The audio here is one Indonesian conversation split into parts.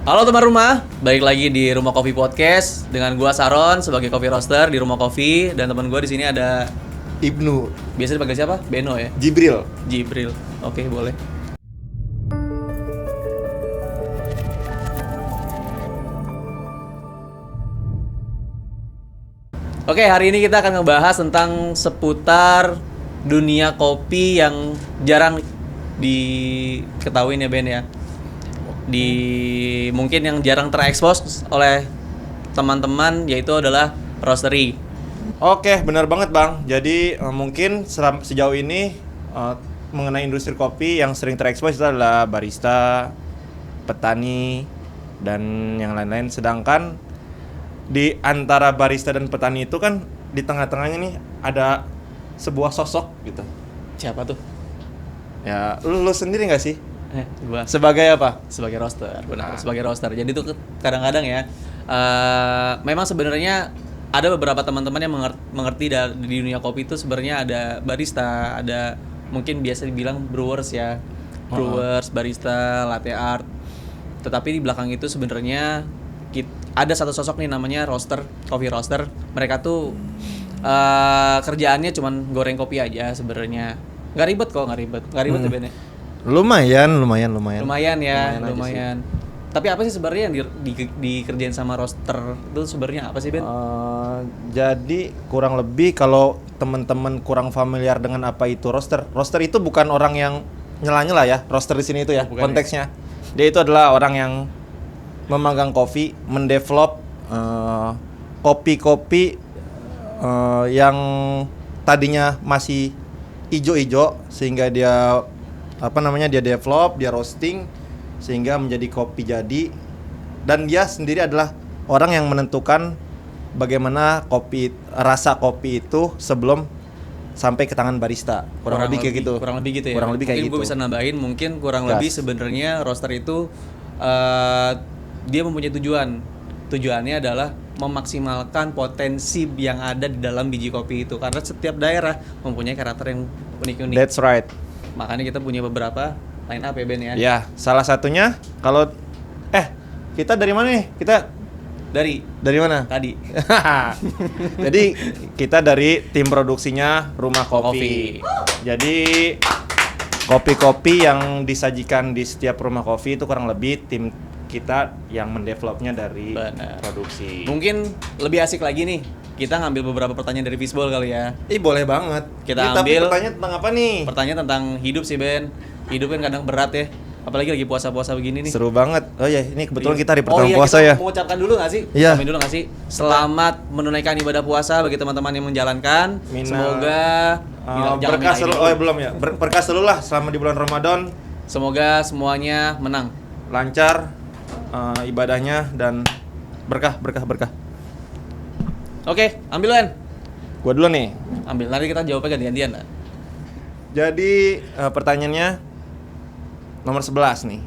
Halo teman rumah, balik lagi di Rumah Kopi Podcast dengan gua Saron sebagai coffee roaster di Rumah Kopi dan teman gua di sini ada Ibnu. biasa dipanggil siapa? Beno ya? Jibril. Jibril. Oke, boleh. Oke, hari ini kita akan ngebahas tentang seputar dunia kopi yang jarang diketahui ya Ben ya. Mungkin yang jarang terekspos oleh teman-teman yaitu adalah roastery. Oke, benar banget Bang. Jadi mungkin sejauh ini mengenai industri kopi yang sering terekspos itu adalah barista, petani, dan yang lain-lain. Sedangkan di antara barista dan petani itu kan di tengah-tengahnya nih ada sebuah sosok gitu. Siapa tuh? Ya, lu sendiri nggak sih? Gua Sebagai apa? sebagai roaster, benar. Sebagai roaster. Jadi tuh kadang-kadang ya, memang sebenarnya ada beberapa teman-teman yang mengerti di dunia kopi itu sebenarnya ada barista, ada mungkin biasa dibilang brewers ya, brewers, barista, latte art. Tetapi di belakang itu sebenarnya ada satu sosok nih namanya roaster, coffee roaster. Mereka tuh kerjaannya cuman goreng kopi aja sebenarnya. Nggak ribet ya Ben ya? Lumayan. Lumayan ya. Lumayan. Tapi apa sih sebenarnya yang dikerjain sama roaster itu sebenarnya apa sih Ben? Jadi kurang lebih kalau teman-teman kurang familiar dengan apa itu roaster itu bukan orang yang nyela-nyela ya. Roaster di sini itu ya Bukan konteksnya. Dia itu adalah orang yang memanggang kopi, mendevelop kopi-kopi yang tadinya masih ijo-ijo sehingga dia dia develop, dia roasting sehingga menjadi kopi jadi, dan dia sendiri adalah orang yang menentukan bagaimana rasa kopi itu sebelum sampai ke tangan barista. Kurang lebih kayak gitu. Kurang lebih gitu ya. Kurang lebih kayak mungkin gitu. gue bisa nambahin, mungkin kurang Gas. lebih sebenarnya roaster itu dia mempunyai tujuan. Tujuannya adalah memaksimalkan potensi yang ada di dalam biji kopi itu, karena setiap daerah mempunyai karakter yang unik-unik. That's right. Makanya kita punya beberapa line up ya Ben ya. Ya, salah satunya kalau kita dari mana nih? Kita dari mana? Tadi. Jadi kita dari tim produksinya Rumah Kopi. Jadi kopi-kopi yang disajikan di setiap rumah kopi itu kurang lebih tim kita yang mendevelopnya dari produksi. Mungkin lebih asik lagi nih, kita ngambil beberapa pertanyaan dari Fishbowl kali ya. Boleh banget. Kita Tapi ambil pertanyaan tentang apa nih? Pertanyaan tentang hidup sih Ben. Hidup kan kadang berat ya. Apalagi lagi puasa-puasa begini nih. Seru banget. Oh ya, ini kebetulan kita hari pertama kita puasa ya. mengucapkan dulu nggak sih? Iya. Ucapin dulu nggak sih? Selamat menunaikan ibadah puasa bagi teman-teman yang menjalankan. Semoga berkah selalu. Belum ya. Berkah selalu lah selama di bulan Ramadan. Semoga semuanya menang, Lancar ibadahnya dan berkah. Oke, ambil Ben. Gua dulu nih. Ambil, nanti kita jawabnya gantian lah. Jadi pertanyaannya nomor 11 nih.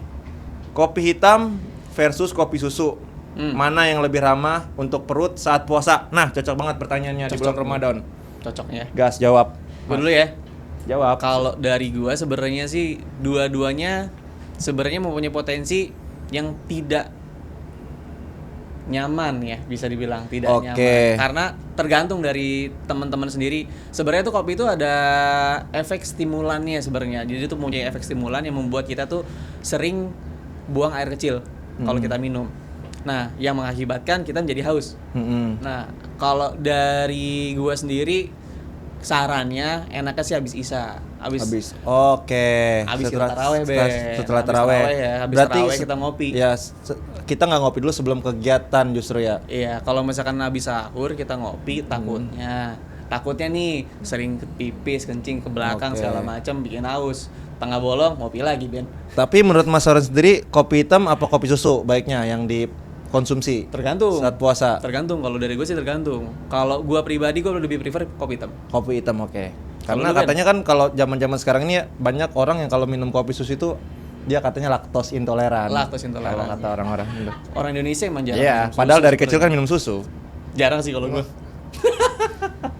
Kopi hitam versus kopi susu. Mana yang lebih ramah untuk perut saat puasa? Nah, cocok banget pertanyaannya di bulan Ramadan. Cocoknya. Gas, jawab. Gue dulu ya. Jawab. Kalau dari gua sebenarnya sih dua-duanya sebenarnya mempunyai potensi yang tidak nyaman ya, bisa dibilang tidak nyaman. Karena tergantung dari teman-teman sendiri. Sebenarnya tuh kopi itu ada efek stimulannya sebenarnya. Jadi itu mempunyai efek stimulan yang membuat kita tuh sering buang air kecil kalau kita minum. Nah, yang mengakibatkan kita menjadi haus. Nah, kalau dari gua sendiri sarannya enaknya sih habis Isya. Habis kita taraweh, Setelah taraweh ya. Habis berarti taraweh kita ngopi. Ya, kita nggak ngopi dulu sebelum kegiatan justru ya. Iya, kalau misalkan habis sahur kita ngopi, takutnya nih sering pipis, kencing ke belakang segala macam bikin haus. Tengah bolong ngopi lagi, Ben. Tapi menurut Mas Soren sendiri, kopi hitam apa kopi susu baiknya yang dikonsumsi? Tergantung. Saat puasa. Tergantung. Kalau dari gue sih tergantung. Kalau gue pribadi gue lebih prefer kopi hitam. Kopi hitam, oke. Karena Kalo katanya kan kalau zaman-zaman sekarang ini banyak orang yang kalau minum kopi susu itu dia katanya laktos intoleran. Kalau kata orang-orang. Orang Indonesia emang jarang. Iya, padahal dari kecil kan minum susu. Jarang sih kalau gue.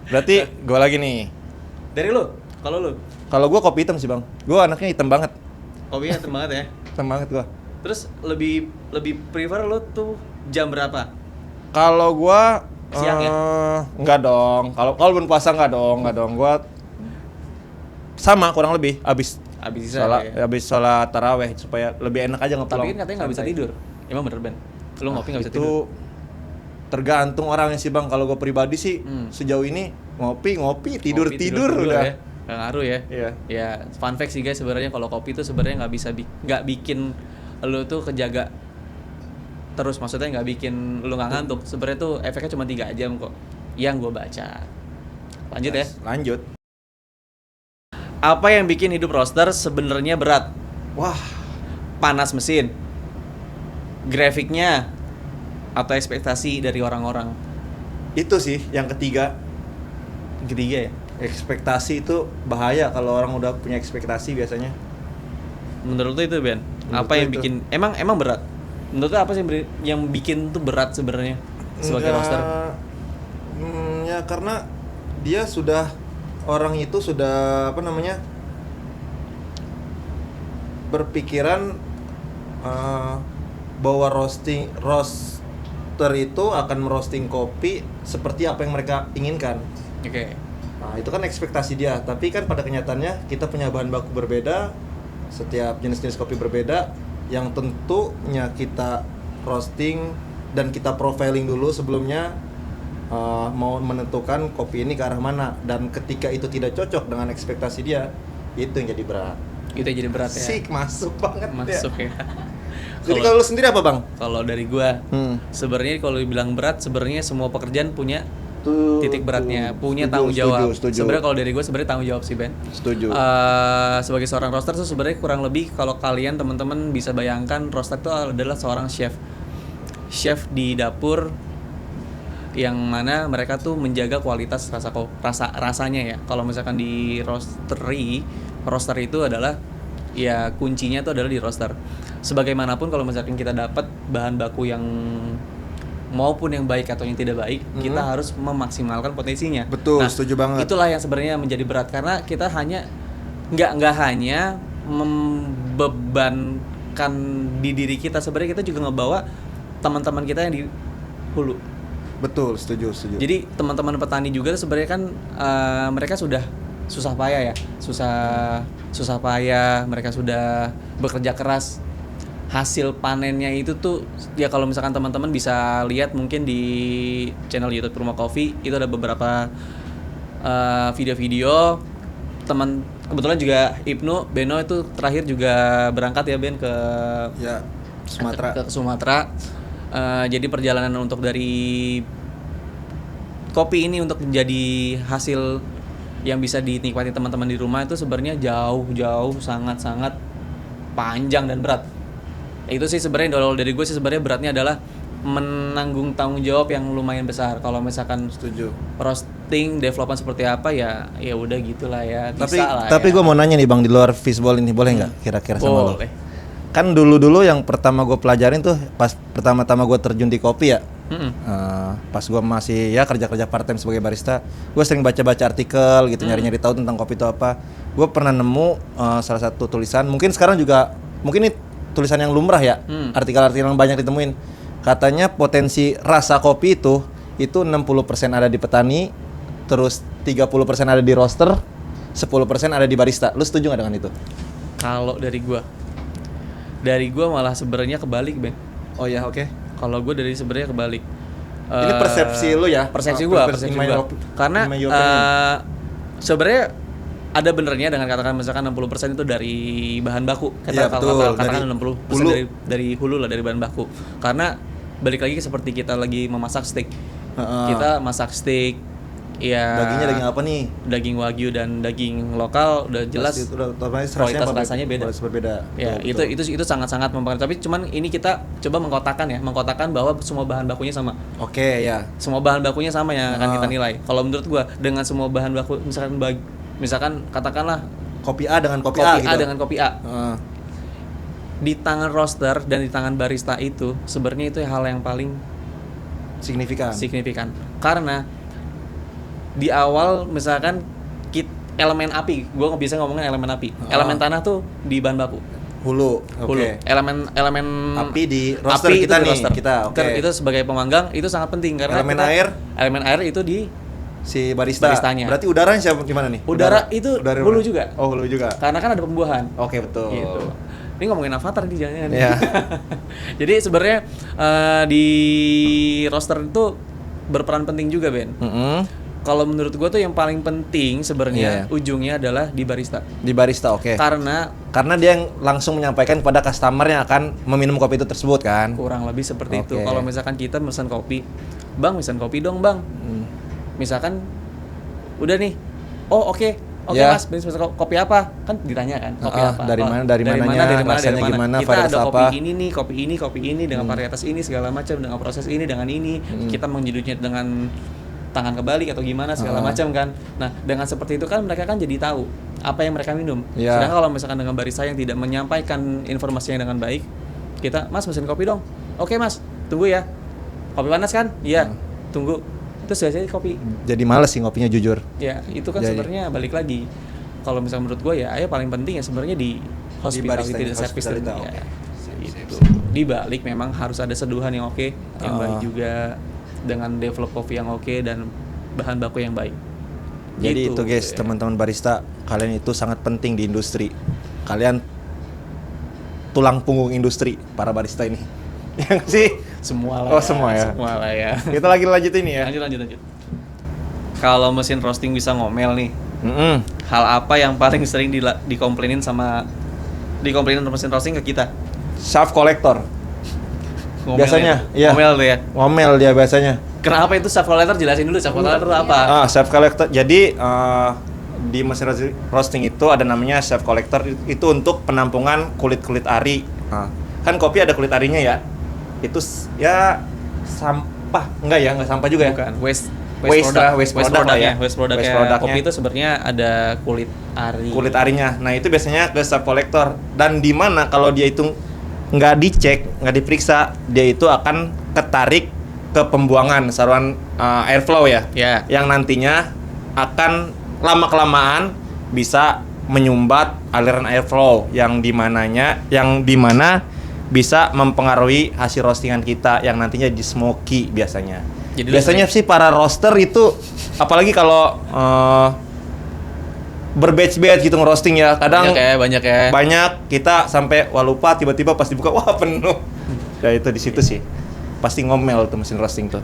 Berarti gue lagi nih. Dari lu? Kalau lu? Kalau gue kopi hitam sih bang. Gue anaknya hitam banget. Kopinya hitam banget ya? Hitam banget gue. Terus lebih prefer lu tuh jam berapa? Kalau gua Siang ya? Enggak dong. Kalau bulan puasa enggak dong. Gua sama kurang lebih habis Habis isya ya? habis sholat taraweh supaya lebih enak aja ngeplong. Tapi kan katanya nggak bisa tidur. Emang bener Ben? Lu ngopi nggak bisa Itu tidur? tergantung orangnya sih Bang. Kalau gue pribadi sih sejauh ini ngopi tidur Ngopi, udah. ya. Nggak ngaruh ya? Iya. Ya fun fact sih guys, sebenarnya kalau kopi tuh sebenarnya nggak bikin lu tuh kejaga terus, maksudnya nggak bikin lu nggak ngantuk. Sebenarnya tuh efeknya cuma 3 jam kok yang gue baca. Lanjut ya. Lanjut. Apa yang bikin hidup roaster sebenarnya berat? Wah, Panas mesin, grafiknya, atau ekspektasi dari orang-orang? itu sih yang ketiga. Ketiga ya? Ekspektasi itu bahaya kalau orang udah punya ekspektasi biasanya. Menurut lu itu Ben? Menurut Apa gua yang itu. bikin emang berat? Menurut lu apa sih yang bikin tuh berat sebenarnya sebagai roaster? Ya karena dia orang itu sudah berpikiran bahwa roaster itu akan merosting kopi seperti apa yang mereka inginkan. Oke. Nah, itu kan ekspektasi dia, tapi kan pada kenyataannya kita punya bahan baku berbeda, setiap jenis-jenis kopi berbeda, yang tentunya kita roasting dan kita profiling dulu sebelumnya, mau menentukan kopi ini ke arah mana, dan ketika itu tidak cocok dengan ekspektasi dia, itu yang jadi berat. Itu yang jadi berat ya. Sik, masuk banget Masuk ya. Jadi kalau lu sendiri apa Bang? Kalau dari gua, sebenarnya kalau dibilang berat, sebenarnya semua pekerjaan punya titik beratnya, punya tanggung jawab. Sebenarnya kalau dari gua sebenarnya tanggung jawab sih Ben. Setuju. Sebagai seorang roaster tuh sebenarnya kurang lebih, kalau kalian teman-teman bisa bayangkan, roaster itu adalah seorang chef di dapur, yang mana mereka tuh menjaga kualitas rasanya ya. Kalau misalkan di roaster itu adalah ya kuncinya tuh adalah di roaster. Sebagaimanapun kalau misalkan kita dapat bahan baku yang maupun yang baik atau yang tidak baik, kita harus memaksimalkan potensinya. Betul, setuju banget. Itulah yang sebenarnya menjadi berat, karena kita hanya nggak hanya membebankan di diri kita, sebenarnya kita juga ngebawa teman-teman kita yang di hulu. Betul, setuju. Jadi teman-teman petani juga sebenarnya kan mereka sudah susah payah ya, susah payah, mereka sudah bekerja keras. Hasil panennya itu tuh ya, kalau misalkan teman-teman bisa lihat mungkin di channel YouTube Rumah Kopi, itu ada beberapa video-video teman, kebetulan juga Ibnu Beno itu terakhir juga berangkat ya Ben ke Sumatera. ke Sumatera. Jadi perjalanan untuk dari kopi ini untuk menjadi hasil yang bisa dinikmati teman-teman di rumah itu sebenarnya jauh sangat panjang dan berat. Itu sih sebenarnya kalau dari gue sih sebenarnya beratnya adalah menanggung tanggung jawab yang lumayan besar. Kalau misalkan Setuju. roasting development seperti apa ya udah gitulah ya. Tapi gue mau nanya nih Bang, di luar fishbowl ini boleh nggak kira-kira sama lo? Boleh. Kan dulu yang pertama gue pelajarin tuh pas pertama-tama gue terjun di kopi ya. Pas gue masih ya kerja part time sebagai barista, gue sering baca artikel gitu, nyari tahu tentang kopi itu apa. Gue pernah nemu salah satu tulisan, mungkin sekarang juga ini tulisan yang lumrah ya, artikel-artikel yang banyak ditemuin. Katanya potensi rasa kopi itu 60% ada di petani, terus 30% ada di roaster, 10% ada di barista. Lu setuju nggak dengan itu? Kalau dari gua malah sebenarnya kebalik, Ben. Oh ya, oke. Kalau gue dari sebenarnya kebalik. Ini persepsi lu ya? Persepsi gua. Karena sebenarnya ada benernya dengan katakan misalkan 60% itu dari bahan baku. Katakan 60% dari hulu lah, dari bahan baku. Karena balik lagi seperti kita lagi memasak steak. Kita masak steak, ya dagingnya daging apa nih? Daging wagyu dan daging lokal udah jelas kualitas rasanya beda. Ya, itu sangat-sangat mempengaruhi. Tapi cuman ini kita coba mengkotakan bahwa semua bahan bakunya sama. Oke, ya. Semua bahan bakunya sama yang akan kita nilai. Kalau menurut gua dengan semua bahan baku misalkan katakanlah kopi A dengan kopi A gitu. dengan kopi A. Di tangan roaster dan di tangan barista itu sebenarnya itu hal yang paling signifikan. Karena di awal misalkan elemen api, gue bisa ngomongin elemen api. Elemen tanah tuh di bahan baku. Hulu. Hulu. Oke. Elemen Api di roster api kita itu di nih, roster. kita, oke. Itu sebagai pemanggang itu sangat penting karena Elemen air? Elemen air itu di Si barista. Baristanya. Berarti udaranya siapa gimana nih? udara itu Udara hulu mana? juga. Oh, hulu juga. Karena kan ada pembuahan. Oke, betul. Gitu. Ini ngomongin Avatar nih jangan. Iya. Jadi sebenarnya di roster itu berperan penting juga, Ben. Kalau menurut gua tuh yang paling penting sebenarnya Iya. ujungnya adalah di barista. Di barista, oke. Karena Karena dia yang langsung menyampaikan kepada customer yang akan meminum kopi itu tersebut kan. kurang lebih seperti itu. Oke. Kalau misalkan kita pesan kopi, "Bang, pesan kopi dong, Bang." Misalkan udah nih. Oh, oke. Oke, Ya. Mas, pesan kopi apa? Kan ditanya kan, kopi apa? Dari Oh, mana, dari mananya, rasanya gimana, Kita varietas ada apa? kopi ini nih, kopi ini dengan varietas ini segala macam, dengan proses ini dengan ini. Kita menjadinya dengan tangan kebalik atau gimana segala macam kan. Nah, dengan seperti itu kan mereka kan jadi tahu apa yang mereka minum. Ya. Sedangkan kalau misalkan dengan barista yang tidak menyampaikan informasinya dengan baik, kita, "Mas, mesin kopi dong." "Oke, Mas, tunggu ya." "Kopi panas kan?" "Iya." "Tunggu." Terus biasanya kopi. Jadi males sih ngopinya jujur. Ya, itu kan Jadi. sebenarnya balik lagi. Kalau misalnya menurut gue ya, ayo paling penting ya sebenarnya di hospitality, barista, di service hospitality, ya. oke. Gitu. Di balik memang harus ada seduhan yang oke, yang baik juga dengan develop coffee yang oke dan bahan baku yang baik. Jadi Gitu, itu guys, ya. teman-teman barista, kalian itu sangat penting di industri. Kalian tulang punggung industri para barista ini. Ya nggak sih? Semua lah. Oh, semua ya. Semua lah ya. Kita lagi lanjut ini ya. Lanjut. Kalau mesin roasting bisa ngomel nih, Mm-mm. hal apa yang paling sering dikomplainin sama mesin roasting ke kita? Shaft collector. Ngomel Biasanya, ya? iya. Ngomel tuh ya. Ngomel dia biasanya. Kenapa itu shaft collector? Jelasin dulu shaft collector itu apa? Shaft collector. Jadi di mesin roasting itu ada namanya shaft collector, itu untuk penampungan kulit-kulit ari. Kan kopi ada kulit arinya ya. Itu ya sampah, enggak sampah juga ya. Bukan, waste product lah ya. Waste productnya Waste productnya. kopi itu sebenarnya ada kulit ari. Kulit arinya. Nah, itu biasanya ke shaft collector, dan di mana kalau dia itu nggak dicek, nggak diperiksa, dia itu akan ketarik ke pembuangan saluran airflow ya. Ya. Yang nantinya akan lama-kelamaan bisa menyumbat aliran airflow yang dimana bisa mempengaruhi hasil roastingan kita yang nantinya di smoky biasanya. Jadi Biasanya sih para roaster itu, apalagi kalau berbatch-batch gitu ngerosting ya, kadang Banyak ya. banyak, kita sampai wah lupa, tiba-tiba pas dibuka wah penuh. Ya itu di situ sih pasti ngomel tuh mesin roasting tuh.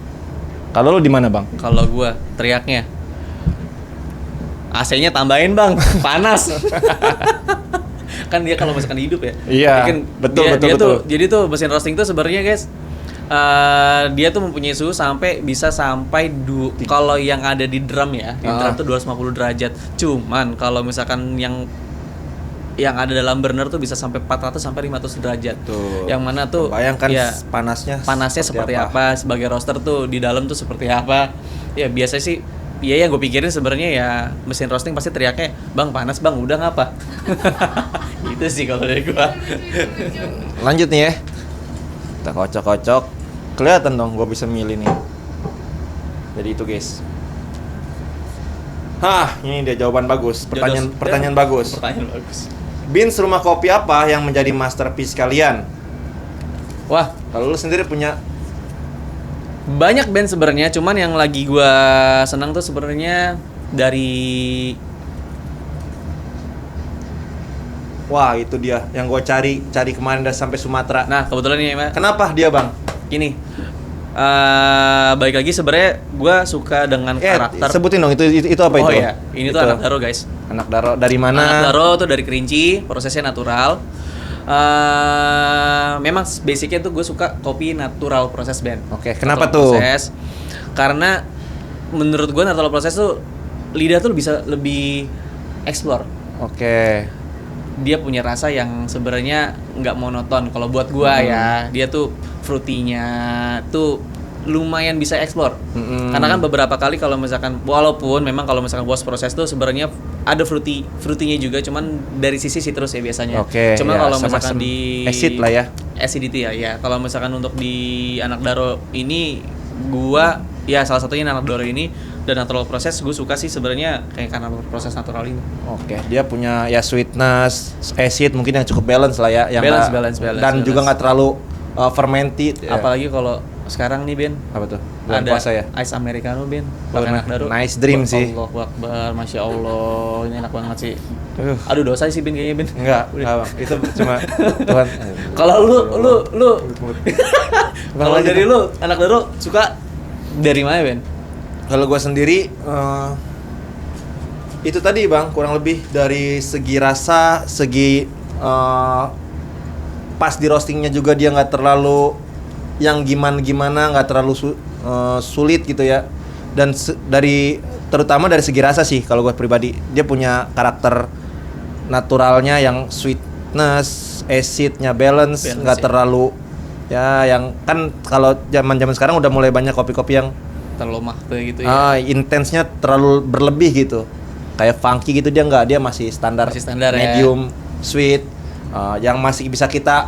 Kalau lu di mana, Bang? Kalau gua teriaknya AC-nya tambahin, Bang. Panas. Kan dia kalau misalkan hidup ya. Iya, Mungkin betul. Jadi tuh mesin roasting tuh sebenarnya guys, dia tuh mempunyai suhu sampai kalau yang ada di drum ya, di drum tuh 250 derajat. Cuman kalau misalkan yang ada dalam burner tuh bisa sampai 400 sampai 500 derajat. Tuh. Yang mana tuh Bayangkan ya, panasnya seperti apa, sebagai roaster tuh di dalam tuh seperti apa. Ya biasa sih. Iya, yang gue pikirin sebenarnya ya mesin roasting pasti teriaknya, "Bang, panas, Bang, udah ngapa?" Itu sih kalau dari gua. Lanjut nih ya. Kita kocok-kocok. Kelihatan dong gua bisa milih nih. Jadi itu, guys. Ini dia jawaban bagus. Pertanyaan bagus. Pertanyaan bagus. Beans rumah kopi apa yang menjadi masterpiece kalian? Wah, Kalau lu sendiri punya banyak band sebenarnya, cuman yang lagi gua senang tuh sebenarnya dari wah itu dia yang gua cari kemarin dan sampai Sumatera. Nah, kebetulan nih, Mbak. Kenapa dia, Bang? Gini. Balik lagi sebenarnya gua suka dengan karakter. Sebutin dong itu apa itu? Oh iya, ini tuh anak daro, guys. Anak daro dari mana? Anak daro tuh dari Kerinci, prosesnya natural. Memang basicnya tuh gue suka kopi natural proses band. Oke, kenapa natural tuh? Proses. Karena menurut gue natural proses tuh lidah tuh bisa lebih explore. Oke. Dia punya rasa yang sebenarnya nggak monoton. Kalau buat gue ya, dia tuh fruity-nya tuh lumayan bisa explore. Karena kan beberapa kali kalau misalkan walaupun memang kalau misalkan wash proses tuh sebenarnya ada fruity-nya juga, cuman dari sisi citrus ya biasanya. Oke. Cuma Ya, kalau misalkan di acid lah ya. acidity ya. Kalau misalkan untuk di anak daro ini gua ya salah satunya anak daro ini Dan natural proses gue suka sih sebenarnya kayak karena proses natural ini. Oke, dia punya ya sweetness, acid mungkin yang cukup balance lah ya, yang Balance. dan juga nggak terlalu fermented. Ya. Apalagi kalau sekarang nih Ben, Apa tuh? Bulan ada puasa ya. ice americano Ben, pakai anak daru. Nice dream sih. Allahu Akbar, masya Allah, ini enak banget sih. Aduh dosa sih Ben kayaknya Ben. Enggak, Bang. Itu cuma Tuhan. Kalau lu kalau dari lu anak daru suka dari mana Ben? Kalau gue sendiri itu tadi Bang, kurang lebih dari segi rasa, segi pas di roastingnya juga dia nggak terlalu yang gimana, nggak terlalu sulit gitu ya. Dan terutama dari segi rasa sih kalau gue pribadi, dia punya karakter naturalnya yang sweetness, acidnya balance nggak ya. terlalu ya, yang kan kalau zaman sekarang udah mulai banyak kopi-kopi yang Terlalu mah gitu ya. intensnya terlalu berlebih gitu, kayak funky gitu. Dia nggak, dia masih standar medium sweet, yang masih bisa kita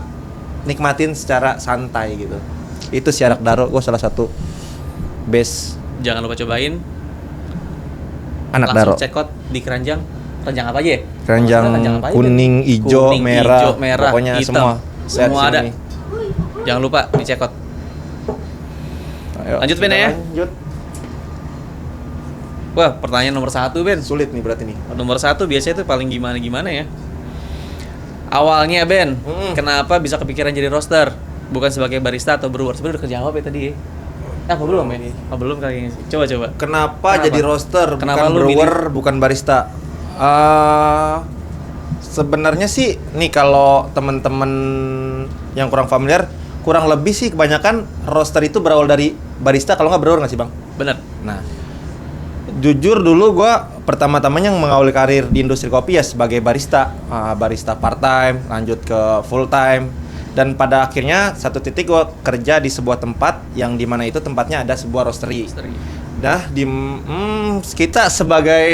nikmatin secara santai gitu. Itu si anak daru gue salah satu best. Jangan lupa cobain. Anak Langsung daru. check out di keranjang apa aja ya? Keranjang Maksudnya apa aja, kuning, Ben? hijau, Kuning, merah, hijau, merah, pokoknya hitam. Semua ada. Sini. Jangan lupa di check out. Ayo, Lanjut, Ben, ya? Lanjut. Wah, pertanyaan nomor 1 Ben. Sulit nih berarti nih. Nomor 1 biasanya itu paling gimana ya? Awalnya Ben, kenapa bisa kepikiran jadi roaster? Bukan sebagai barista atau brewer? Sebenarnya udah kejawab ya tadi ya. Apa belum ya? Belum kayaknya sih. Coba. Kenapa jadi roaster? Kenapa bukan lu brewer, bukan barista? Sebenarnya sih nih, kalau teman-teman yang kurang familiar, kurang lebih sih kebanyakan roaster itu berawal dari barista, kalau nggak brewer nggak sih Bang? Bener. Nah, jujur dulu gue pertama-tamanya yang mengawali karir di industri kopi ya sebagai barista, barista part time, lanjut ke full time, dan pada akhirnya satu titik gue kerja di sebuah tempat yang dimana itu tempatnya ada sebuah roastery. Nah, kita sebagai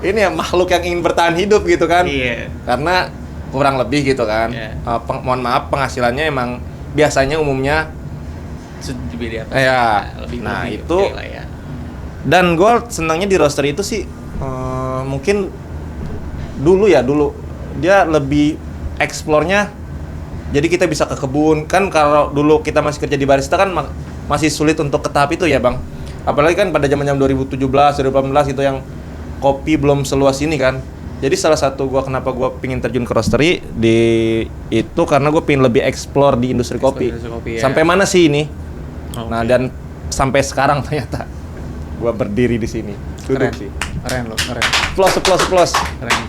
ini ya makhluk yang ingin bertahan hidup gitu kan, karena kurang lebih gitu kan. Mohon maaf, penghasilannya emang biasanya umumnya Lebih di atas. ya. Lebih Nah lebih, itu. oke lah ya. Dan gue senangnya di roaster itu sih, mungkin dulu dia lebih eksplornya. Jadi kita bisa ke kebun kan, kalau dulu kita masih kerja di barista kan masih sulit untuk ke tahap itu ya Bang. Apalagi kan pada zaman 2017, 2018 itu yang kopi belum seluas ini kan. Jadi salah satu kenapa gue pingin terjun ke roastery itu karena gue pingin lebih explore di industri kopi. Ya. Sampai mana sih ini? Okay. Nah, dan sampai sekarang ternyata gue berdiri di sini. Keren sih. Keren lo, keren. Plus. Keren.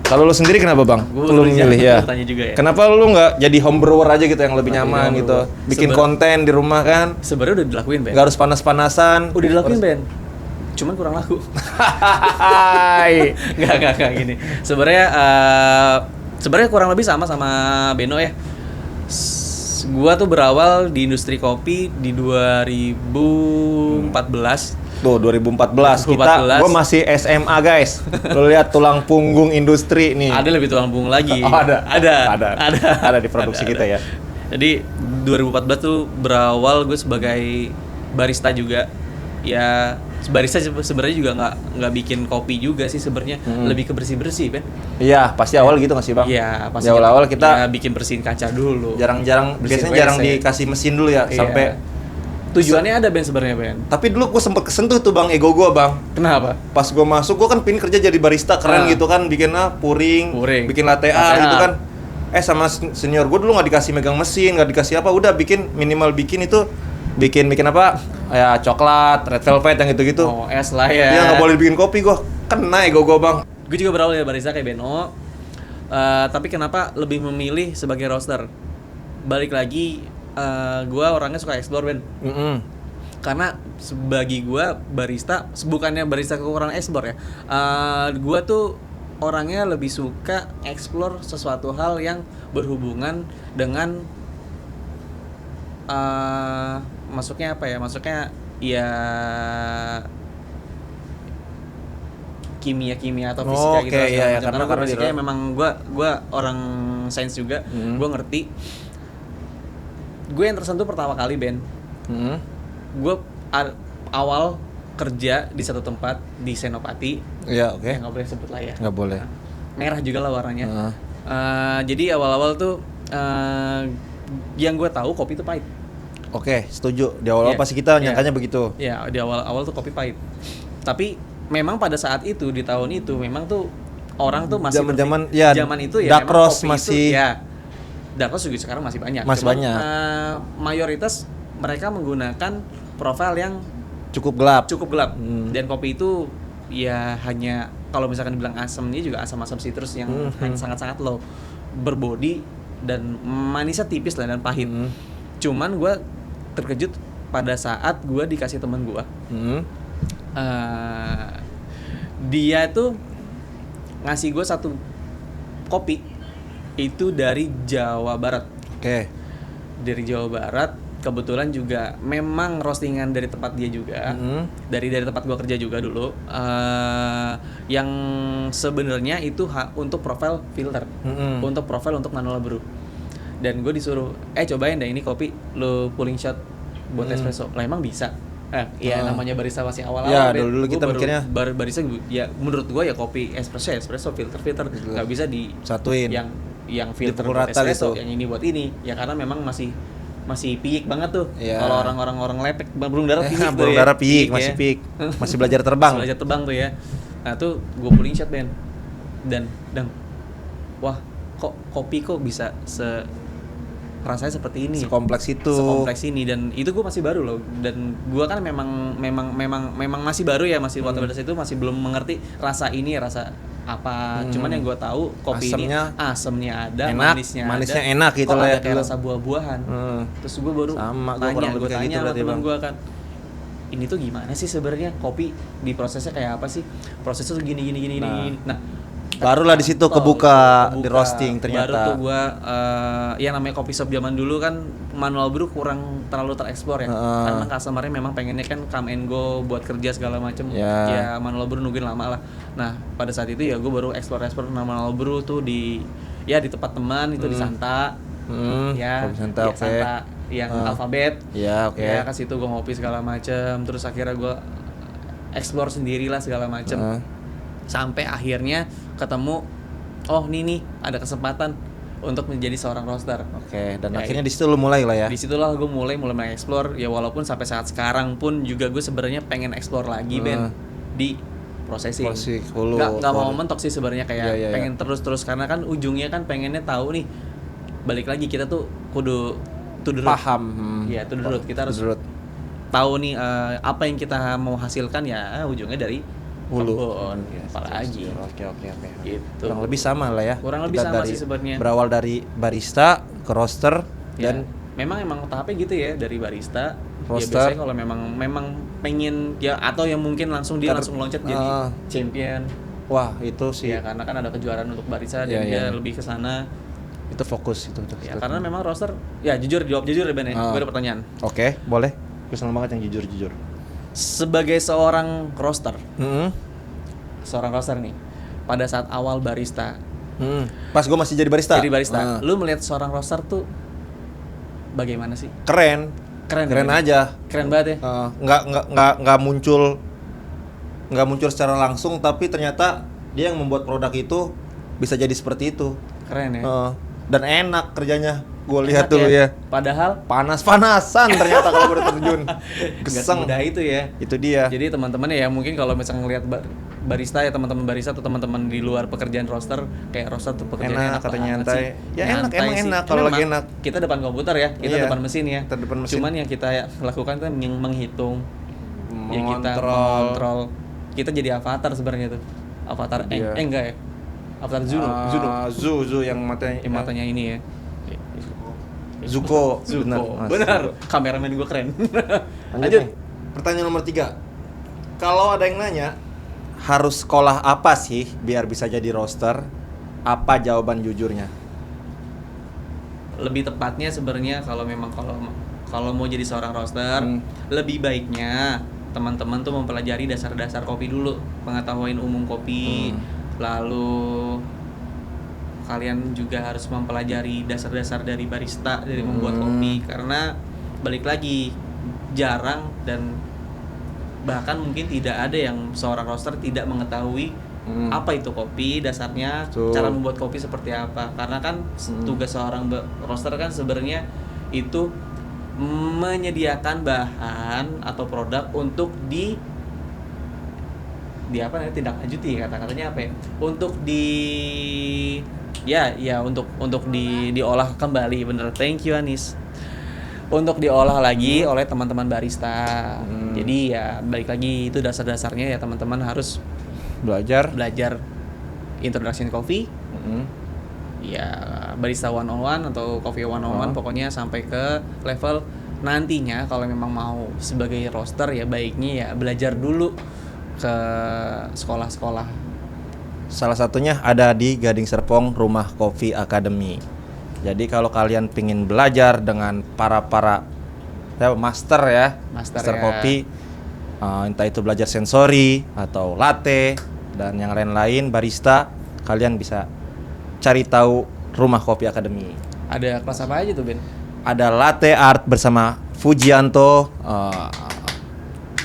Kalau lu sendiri kenapa Bang? Lu milih ya. Tanya juga ya. Kenapa lu nggak jadi home brewer aja gitu yang lebih nyaman gitu? Bikin konten di rumah kan? Sebenarnya udah dilakuin Ben. Nggak harus panas-panasan. Udah dilakuin Ben. Cuman kurang laku. Nggak gini. Sebenarnya kurang lebih sama Beno ya. Gua tuh berawal di industri kopi di 2014. Tuh 2014 gua masih SMA guys. Lu lihat tulang punggung industri nih. Ada lebih tulang punggung lagi. Oh, ada di produksi kita ya. Jadi 2014 tuh berawal gue sebagai barista juga. Ya barista sebenarnya juga nggak bikin kopi juga sih sebenarnya, lebih ke bersih Ben. Iya, pasti awal gitu nggak sih Bang? Iya, pasti. Awal kita bikin bersihin kaca dulu. Biasanya jarang dikasih mesin dulu ya, sampai tujuannya ada Ben sebenarnya Ben. Tapi dulu gue sempet kesentuh tuh Bang, ego gue Bang. Kenapa? Pas gue masuk, gue kan pingin kerja jadi barista keren gitu kan, bikin puring, bikin latte art gitu kan. Sama senior gue dulu nggak dikasih megang mesin, nggak dikasih apa, udah bikin apa ya, coklat, red velvet yang gitu-gitu. Oh, es lah ya. Dia nggak boleh bikin kopi, gue kena ego gue Bang. Gue juga berawal dari barista kayak Beno, tapi kenapa lebih memilih sebagai roaster? Balik lagi, gue orangnya suka explore Ben. Karena bagi gue barista, bukannya barista kekurangan explore ya, gue tuh orangnya lebih suka explore sesuatu hal yang berhubungan dengan masuknya apa ya? Masuknya ya kimia atau fisika gitu. Iya, karena basicnya memang gue orang sains juga, gue ngerti. Gue yang tersentuh pertama kali Ben, gue awal kerja di satu tempat di Senopati. Iya, oke. Nggak boleh sebut lah ya. Nggak boleh. Merah juga lah warnanya. Heeh. Jadi awal-awal tuh yang gue tahu kopi itu pahit. Oke, setuju. Di awal-awal Iya. pasti kita Iya. nyangkanya begitu. Ya di awal-awal tuh kopi pahit. Tapi memang pada saat itu di tahun itu memang tuh orang tuh masih Zaman-zaman, ya, zaman itu ya dark memang roast kopi masih- itu, ya dark roast juga sekarang masih banyak. Masih Cuman, banyak. Mayoritas mereka menggunakan profil yang Cukup gelap. cukup gelap. Hmm. Dan kopi itu ya hanya kalau misalkan dibilang asamnya juga asam-asam citrus yang sangat-sangat low, berbody dan manisnya tipis lah dan pahit. Cuman gue terkejut pada saat gue dikasih teman gue, dia tuh ngasih gue satu kopi itu dari Jawa Barat. Oke. Dari Jawa Barat, kebetulan juga memang roastingan dari tempat dia juga, dari tempat gua kerja juga dulu, yang sebenarnya itu untuk profile filter, untuk profile untuk manual brew. Dan gue disuruh, cobain deh ini kopi lo pulling shot buat espresso. Lah emang bisa? Ya namanya barista masih awal-awal. Ya, Ben. dulu Gua kita baru mikirnya barista ya menurut gua ya kopi espresso filter nggak bisa di satuin. yang filter Dipukul buat rata espresso, gitu. yang ini buat ini. Ya karena memang masih piik banget tuh. Iya. Kalau orang lepek burung dara piik tuh Burung ya. dara piik, ya. masih piik. Masih belajar terbang. Masih belajar terbang tuh ya. Nah, tuh gue pulling shot Ben. Dan wah, kok kopi kok bisa rasanya seperti ini. Sekompleks itu. Sekompleks ini, dan itu gue masih baru loh, dan gue kan memang masih baru ya, masih waktu pada saat itu masih belum mengerti rasa ini rasa apa. Cuman yang gue tahu kopi asemnya ada, enak, manisnya enak gitu lah ya. ada kayak rasa buah-buahan. Terus gue baru Sama, gue tanya gitu sama berarti, temen Bang. gue kan, ini tuh gimana sih sebenarnya kopi diprosesnya kayak apa sih? Prosesnya tuh gini. Nah, barulah di situ kebuka di roasting ternyata. Baru tuh gua yang namanya kopi shop zaman dulu kan manual brew kurang terlalu tereksplor ya. Karena customer-nya memang pengennya kan come and go buat kerja segala macem. Ya manual brew nungguin lama lah. Nah, pada saat itu ya gua baru explore manual brew tuh di tempat teman itu di Santa. Kopi Santa, oke. Santa yang alfabet. Ya, oke. Ya, ke situ gua ngopi segala macem, terus akhirnya gua explore sendirilah segala macem. Sampai akhirnya ketemu, oh nih ada kesempatan untuk menjadi seorang roaster. Oke, dan akhirnya di situ lu mulai lah ya. Di situlah gue mulai explore ya, walaupun sampai saat sekarang pun juga gue sebenarnya pengen explore lagi Ben di processing. Nggak mau mentok sih sebenarnya, kayak pengen terus karena kan ujungnya kan pengennya tahu nih, balik lagi kita tuh kudu to the root. Paham. Iya, to the root. Kita harus tahu nih apa yang kita mau hasilkan ya ujungnya dari kebun, apalagi. Oke. Gitu. Kurang lebih sama lah ya. Kurang lebih sama sih sebenarnya. Berawal dari barista ke roaster dan memang tahapnya gitu ya, dari barista. Roaster. Ya biasanya kalau memang pengen ya, atau yang mungkin langsung loncat jadi champion. Wah, itu sih. Ya karena kan ada kejuaraan untuk barista, dan dia lebih ke sana. Itu fokus itu. Ya karena memang roaster, ya jawab jujur ya Ben ya. Gue ada pertanyaan. Oke, boleh. Gue seneng banget yang jujur. Sebagai seorang roaster, nih, pada saat awal barista, pas gue masih jadi barista. Lu melihat seorang roaster tuh bagaimana sih? Keren aja. Keren banget ya. Nggak muncul secara langsung, tapi ternyata dia yang membuat produk itu bisa jadi seperti itu. Keren ya. Dan enak kerjanya. Gue lihat dulu ya. Padahal panas-panasan ternyata kalau gue terjun. Geseng. Mudah itu ya. Itu dia. Jadi teman-teman ya mungkin kalau misalnya ngelihat barista ya, teman-teman barista atau teman-teman di luar pekerjaan roaster, kayak roaster tuh pekerjaannya enak katanya nyantai. Sih. Ya enak kalau lagi enak. Kita depan komputer ya, kita depan mesin ya. Cuman yang kita lakukan kan menghitung. Ya kita mengontrol. Kita jadi avatar sebenarnya tuh. Avatar enggak ya. Avatar Zu yang matanya ini ya. Zuko. Benar. Kameramen gue keren. Lanjut. Pertanyaan nomor 3. Kalau ada yang nanya, harus sekolah apa sih biar bisa jadi roaster? Apa jawaban jujurnya? Lebih tepatnya sebenarnya kalau mau jadi seorang roaster, lebih baiknya teman-teman tuh mempelajari dasar-dasar kopi dulu, pengetahuan umum kopi. Lalu kalian juga harus mempelajari dasar-dasar dari barista, dari membuat kopi, karena balik lagi jarang dan bahkan mungkin tidak ada yang seorang roaster tidak mengetahui apa itu kopi dasarnya, Betul. cara membuat kopi seperti apa. Karena kan tugas seorang roaster kan sebenarnya itu menyediakan bahan atau produk untuk di apa namanya, tindak lanjuti, kata-katanya apa ya, untuk untuk diolah kembali, bener, thank you Anis, untuk diolah lagi oleh teman-teman barista. Jadi ya balik lagi, itu dasar-dasarnya ya, teman-teman harus belajar. introduction coffee, ya barista 101 atau coffee 101, pokoknya sampai ke level nantinya kalau memang mau sebagai roaster ya baiknya ya belajar dulu ke sekolah-sekolah. Salah satunya ada di Gading Serpong, Rumah Kopi Academy. Jadi kalau kalian pingin belajar dengan para master ya, master ya. kopi, entah itu belajar sensori atau latte dan yang lain-lain barista, kalian bisa cari tahu Rumah Kopi Academy. Ada kelas apa aja tuh, Ben? Ada latte art bersama Fujianto.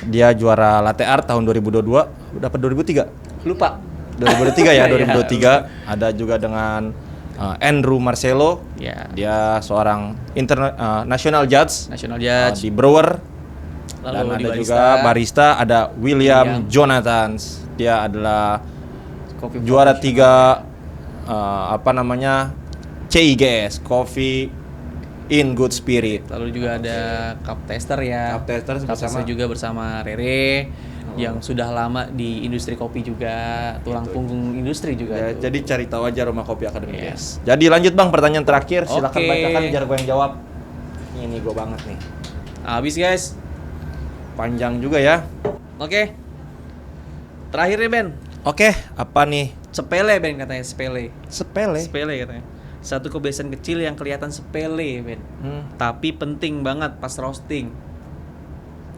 Dia juara latte art tahun 2022, dapat 2003. Lupa. 2023 ya, 2023. Ya, ada juga dengan Andrew Marcelo. Ya. Dia seorang national judge di brewer. Lalu Dan di ada barista, juga barista, ada William Jonathans. Dia adalah Coffee juara professional. 3 CIGS, Coffee in Good Spirit. Lalu juga ada cup tester ya. Cup tester bersama juga bersama Rere yang sudah lama di industri kopi juga, tulang punggung industri juga. Ya, tuh. jadi cari tahu aja Rumah Kopi Academy. Yes. Jadi lanjut Bang, pertanyaan terakhir, silakan Oke. bacakan biar gue yang jawab. Ini gue banget nih. Habis guys. Panjang juga ya. Oke. Terakhir nih Ben. Oke, apa nih? Sepele Ben katanya, sepele. Sepele. Sepele katanya. Satu kebiasaan kecil yang kelihatan sepele Ben. Tapi penting banget pas roasting.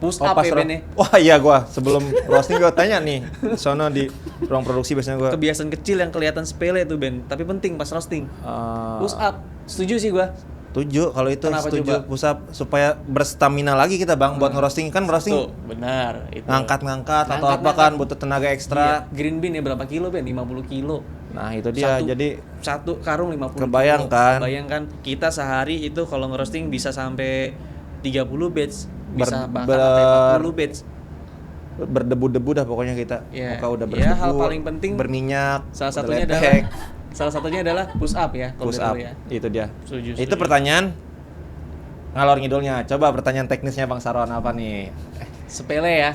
Push up pas ya Ben ya. Wah iya gua sebelum roasting gua tanya nih. Sono di ruang produksi biasanya gua. Kebiasaan kecil yang kelihatan sepele tuh Ben, tapi penting pas roasting. Push up. Setuju sih gua. Setuju kalau itu. Kenapa setuju coba? push up supaya berstamina lagi kita Bang buat ngerosting. Kan roasting Tuh, benar itu. ngangkat atau Ngangkat, apa kan butuh tenaga ekstra. Iya. Green bean ya berapa kilo Ben? 50 kilo. Nah, itu dia. Jadi satu karung 50 Kebayang kilo. kan? Kebayangkan kita sehari itu kalau ngerosting bisa sampai 30 batch, bisa Ber- bahkan sampai 40 batch. berdebu-debu dah pokoknya kita. Iya. Muka udah Iya, berdebu. hal paling penting berminyak. Salah udah satunya lepek. adalah push up ya, kalau Push dari up. lu ya. Itu dia. Setuju, Itu setuju. pertanyaan ngalor ngidulnya. Coba pertanyaan teknisnya Bang Sarwan apa nih? Sepele ya.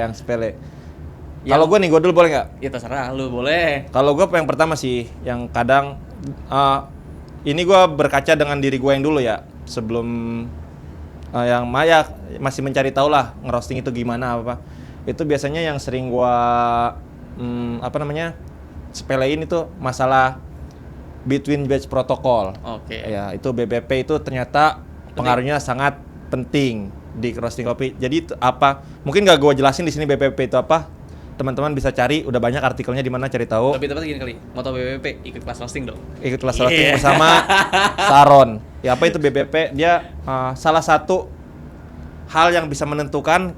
Yang sepele. Yang- Kalau gue nih, gue dulu boleh nggak? Ya terserah lu, boleh. Kalau gue yang pertama sih, yang kadang ini gue berkaca dengan diri gue yang dulu ya, sebelum yang masih mencari tahu lah ngerosting itu gimana apa. Itu biasanya yang sering gue sepelein itu masalah between batch protocol. Oke. Ya, itu BBP itu ternyata pengaruhnya sangat penting di roasting kopi. Jadi itu apa? Mungkin gak gue jelasin di sini BBP itu apa. Teman-teman bisa cari, udah banyak artikelnya di mana cari tahu. Lebih tepat gini kali, moto BBP ikut kelas roasting dong. Ikut kelas roasting bersama Saron. Ya apa itu BBP? Dia salah satu hal yang bisa menentukan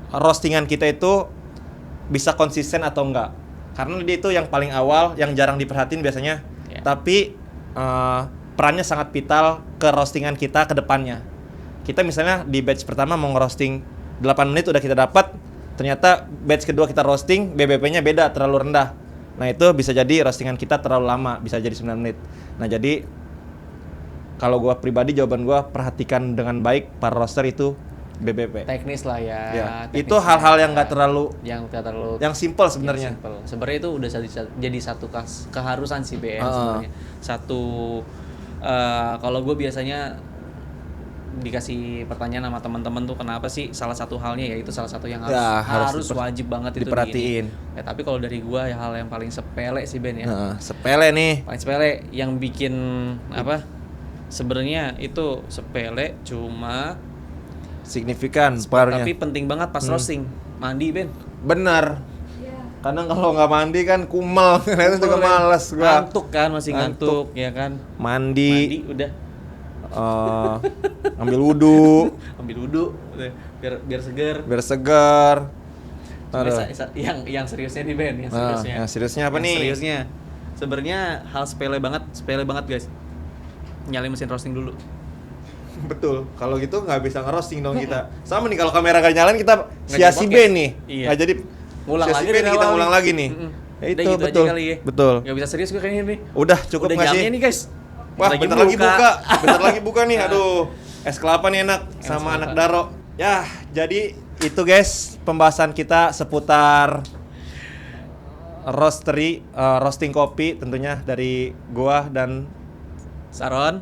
roastingan kita itu bisa konsisten atau enggak. Karena dia itu yang paling awal, yang jarang diperhatiin biasanya. Ya. Tapi perannya sangat vital ke roastingan kita ke depannya. Kita misalnya di batch pertama mau ngerosting 8 menit udah kita dapat, ternyata batch kedua kita roasting BBP-nya beda, terlalu rendah. Nah, itu bisa jadi roastingan kita terlalu lama, bisa jadi 9 menit. Nah, jadi kalau gua pribadi jawaban gua perhatikan dengan baik para roaster itu BBP. Teknis lah ya. Ya, teknis itu hal-hal yang nggak terlalu yang simple yang sebenarnya. simple. Sebenarnya itu udah jadi satu keharusan sih BM sebenarnya. Satu kalau gue biasanya dikasih pertanyaan sama teman-teman tuh kenapa sih, salah satu halnya ya itu salah satu yang harus wajib banget itu diperhatiin. Ya, tapi kalau dari gua ya hal yang paling sepele sih Ben ya. Sepele nih. Paling sepele yang bikin apa? Sebenarnya itu sepele cuma Signifikan pengaruhnya. tapi penting banget pas roasting. Mandi Ben. Benar. Kadang kalau nggak mandi kan kumel, itu juga males gua. Ngantuk kan, masih ngantuk ya kan. Mandi Udah ambil wudhu ambil wudhu udah, biar segar. biar segar. Cuma Aduh. yang seriusnya nih Ben, yang Nah, seriusnya. yang seriusnya apa Yang nih? Seriusnya. Sebenarnya hal sepele banget guys. Nyalain mesin roasting dulu. Betul. Kalau gitu nggak bisa ngerosting dong kita. Sama nih kalau kamera nggak nyalain kita Nggak sia jadi si podcast. Ben nih. Iya. Nggak jadi Ngulang sia si lagi Ben dari nih, kita awal ngulang nih. lagi nih. Udah Itu gitu betul. aja kali ya. Betul. Gak bisa serius gue kayaknya nih. Udah cukup Udah nggak sih? jamnya nih guys. Wah, bentar lagi buka. Bentar lagi buka nih. Nah. Aduh. Es kelapa nih enak Es sama kelapa. anak Daro. Ya, jadi itu guys pembahasan kita seputar roasting kopi tentunya dari gua dan Saron.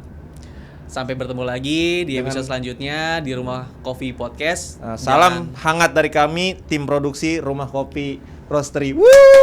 Sampai bertemu lagi di Dengan- episode selanjutnya di Rumah Kopi Podcast. salam hangat dari kami tim produksi Rumah Kopi Roastery. Woo!